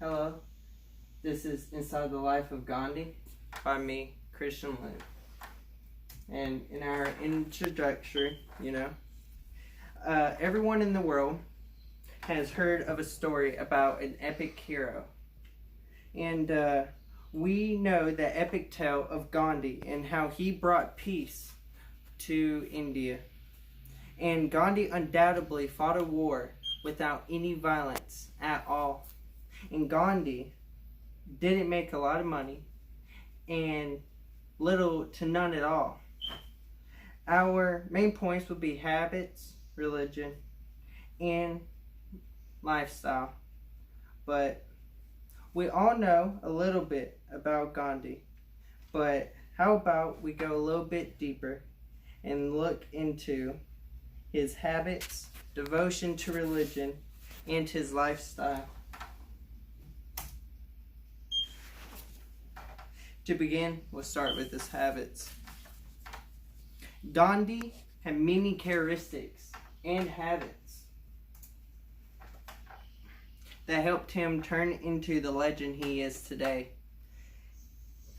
Hello, this is Inside the Life of Gandhi by me, Christian Lynn. And in our introductory, everyone in the world has heard of a story about an epic hero. And we know the epic tale of Gandhi and how he brought peace to India. And Gandhi undoubtedly fought a war without any violence at all. And Gandhi didn't make a lot of money and little to none at all. Our main points would be habits, religion, and lifestyle. But we all know a little bit about Gandhi. But how about we go a little bit deeper and look into his habits, devotion to religion, and his lifestyle. To begin, we'll start with his habits. Gandhi had many characteristics and habits that helped him turn into the legend he is today.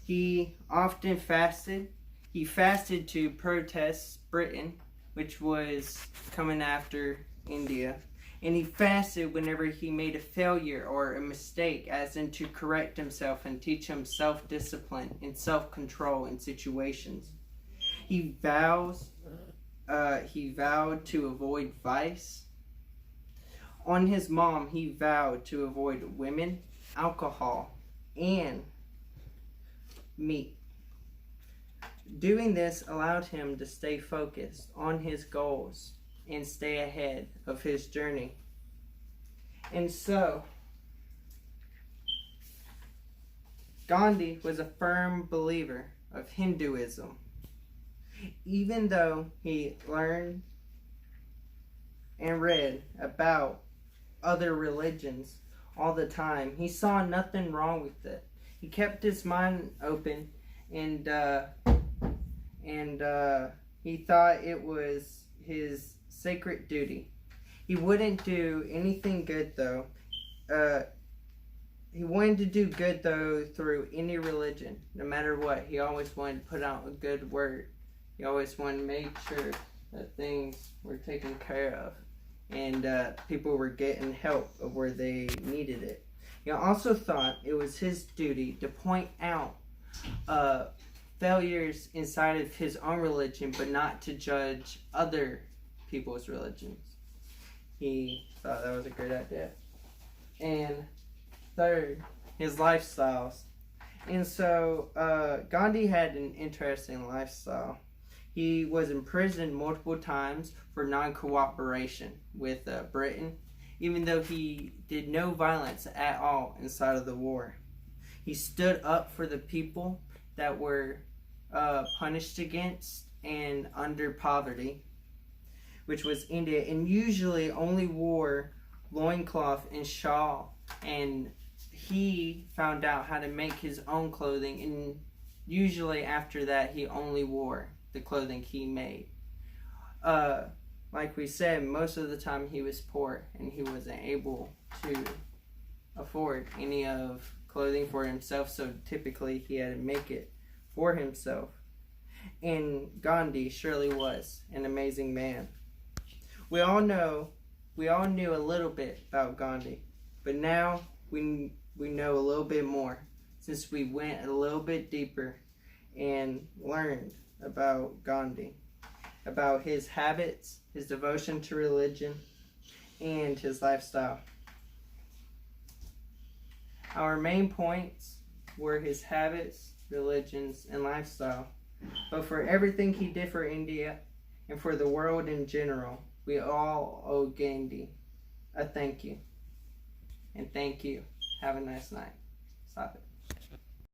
He often fasted. He fasted to protest Britain, which was coming after India. And he fasted whenever he made a failure or a mistake, as in to correct himself and teach him self-discipline and self-control in situations. He vowed to avoid vice. On his mom, he vowed to avoid women, alcohol, and meat. Doing this allowed him to stay focused on his goals and stay ahead of his journey. And so, Gandhi was a firm believer of Hinduism. Even though he learned and read about other religions all the time, he saw nothing wrong with it. He kept his mind open and he thought it was his sacred duty. He wouldn't do anything good though. He wanted to do good though through any religion, no matter what. He always wanted to put out a good word. He always wanted to make sure that things were taken care of and people were getting help of where they needed it. He also thought it was his duty to point out failures inside of his own religion, but not to judge other people's religions. He thought that was a great idea. And third, his lifestyles. And so Gandhi had an interesting lifestyle. He was imprisoned multiple times for non-cooperation with Britain, even though he did no violence at all inside of the war. He stood up for the people that were punished against and under poverty, which was India, and usually only wore loincloth and shawl. And he found out how to make his own clothing, and usually after that he only wore the clothing he made. Like we said, most of the time he was poor and he wasn't able to afford any of clothing for himself, so typically he had to make it for himself. And Gandhi surely was an amazing man. We all knew a little bit about Gandhi, but now we know a little bit more, since we went a little bit deeper and learned about Gandhi, about his habits, his devotion to religion, and his lifestyle. Our main points were his habits, religions, and lifestyle. But for everything he did for India and for the world in general, we all owe Gandhi a thank you. And thank you. Have a nice night. Stop it.